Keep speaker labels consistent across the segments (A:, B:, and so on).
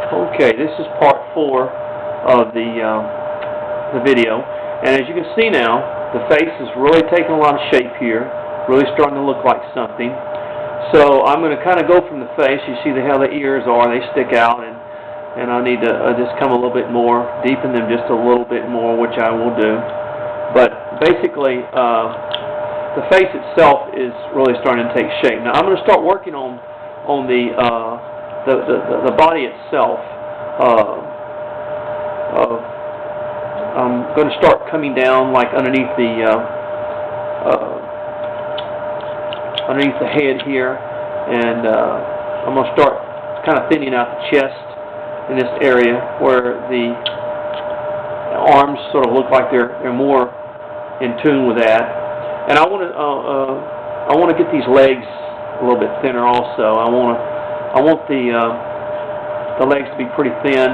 A: Okay, this is part 4 of the video, and as you can see now, the face is really taking a lot of shape here, really starting to look like something. So I'm going to kind of go from the face. You see how the ears are; they stick out, and I need to just come a little bit more, deepen them just a little bit more, which I will do. But basically, the face itself is really starting to take shape. Now I'm going to start working on the body itself. I'm going to start coming down like underneath the head here, and I'm going to start kind of thinning out the chest in this area where the arms sort of look like they're more in tune with that. And I want to get these legs a little bit thinner also. I want the legs to be pretty thin,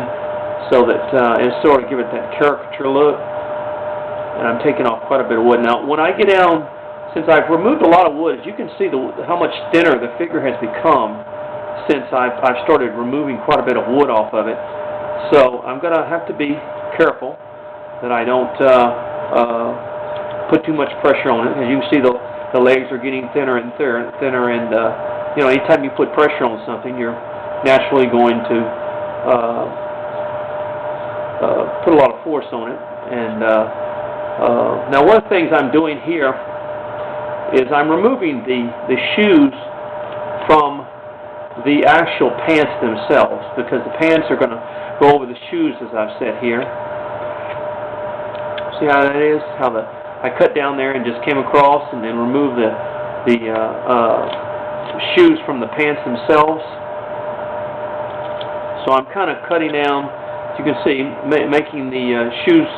A: so that it sort of give it that caricature look. And I'm taking off quite a bit of wood. Now, when I get down, since I've removed a lot of wood, as you can see how much thinner the figure has become since I've started removing quite a bit of wood off of it. So I'm going to have to be careful that I don't put too much pressure on it. As you can see, the legs are getting thinner and thinner, and you know, anytime you put pressure on something, you're naturally going to put a lot of force on it. And now one of the things I'm doing here is I'm removing the shoes from the actual pants themselves, because the pants are going to go over the shoes, as I've said here. See how that is? How I cut down there and just came across and then removed the shoes from the pants themselves. So I'm kind of cutting down, as you can see, making the shoes,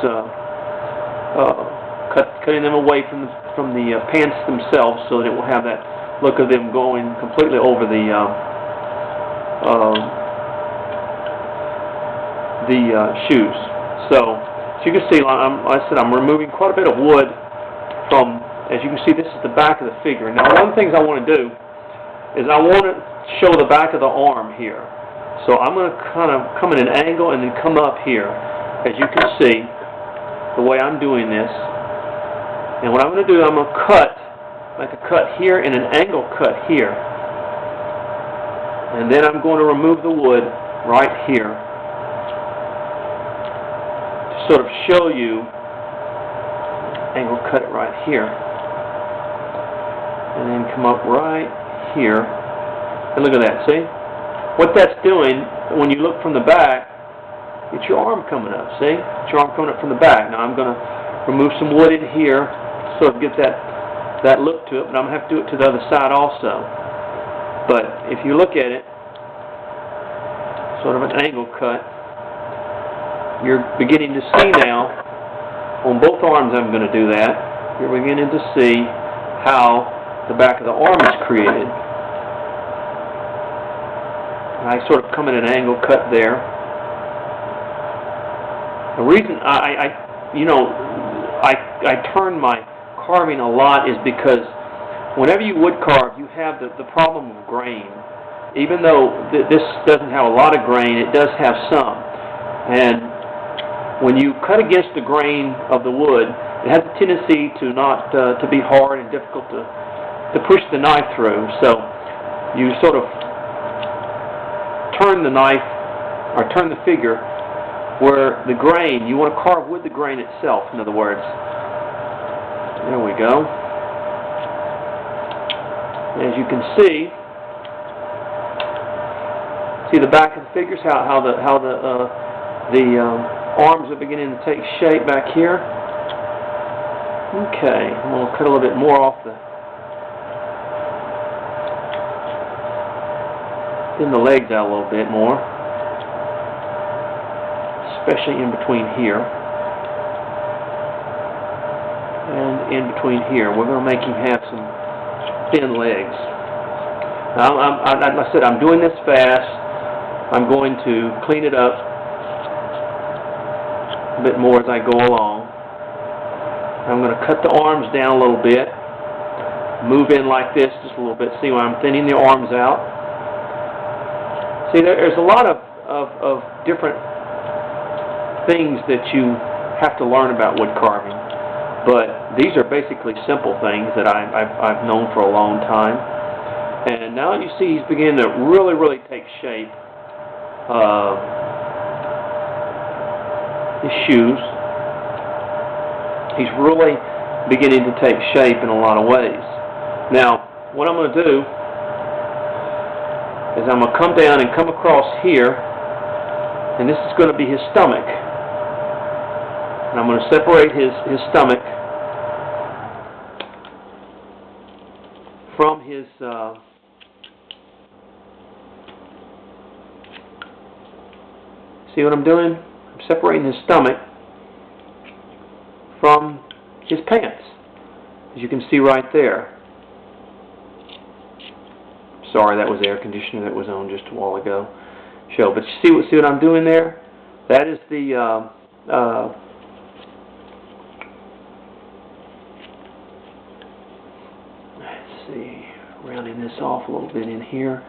A: cutting them away from the pants themselves, so that it will have that look of them going completely over the shoes. So as you can see, like I said, I'm removing quite a bit of wood from. As you can see, this is the back of the figure. Now, one of the things I want to do is I want to show the back of the arm here. So I'm going to kind of come at an angle and then come up here, as you can see, the way I'm doing this. And what I'm going to do, I'm going to cut, make a cut here and an angle cut here. And then I'm going to remove the wood right here to sort of show you, angle cut it right here. And then come up right here. And look at that, see? What that's doing, when you look from the back, it's your arm coming up, see? It's your arm coming up from the back. Now I'm going to remove some wood in here, sort of get that look to it, but I'm going to have to do it to the other side also. But if you look at it, sort of an angle cut, you're beginning to see now, on both arms I'm going to do that, you're beginning to see how the back of the arm is created. I sort of come at an angle cut there. The reason I turn my carving a lot is because whenever you wood carve, you have the problem of grain. Even though this doesn't have a lot of grain, it does have some. And when you cut against the grain of the wood, it has a tendency to not to be hard and difficult to push the knife through. So you sort of turn the knife, or turn the figure, where the grain, you want to carve with the grain itself, in other words. There we go. As you can see the back of the figures, how the arms are beginning to take shape back here. Okay, I'm going to cut a little bit more off thin the legs out a little bit more, especially in between here and in between here. We're going to make him have some thin legs. Now, like I said, I'm doing this fast. I'm going to clean it up a bit more as I go along. I'm going to cut the arms down a little bit, move in like this just a little bit. See where I'm thinning the arms out. See, there's a lot of of different things that you have to learn about wood carving, but these are basically simple things that I've known for a long time. And now you see he's beginning to really take shape. His shoes. He's really beginning to take shape in a lot of ways. Now, what I'm going to do is I'm going to come down and come across here, and this is going to be his stomach. And I'm going to separate his stomach from his see what I'm doing? I'm separating his stomach from his pants, as you can see right there. Sorry, that was the air conditioner that was on just a while ago. But you see what I'm doing there? That is the let's see, rounding this off a little bit in here,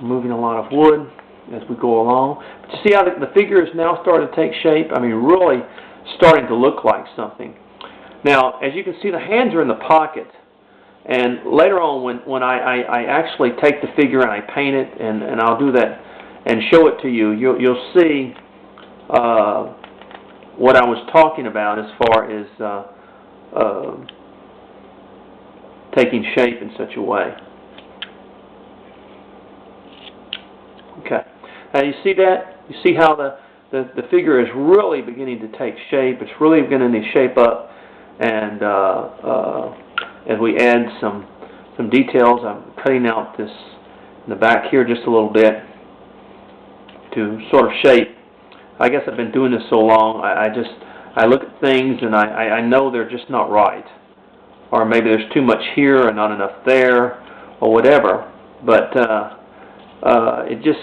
A: removing a lot of wood as we go along. But you see how the figure is now starting to take shape? I mean, really starting to look like something. Now, as you can see, the hands are in the pocket. And later on, when I actually take the figure and I paint it, and I'll do that and show it to you, you'll see what I was talking about as far as taking shape in such a way. Okay. Now you see that? You see how the figure is really beginning to take shape. It's really beginning to shape up, and as we add some details, I'm cutting out this in the back here just a little bit to sort of shape. I guess I've been doing this so long, I look at things and I know they're just not right, or maybe there's too much here and not enough there, or whatever. But it just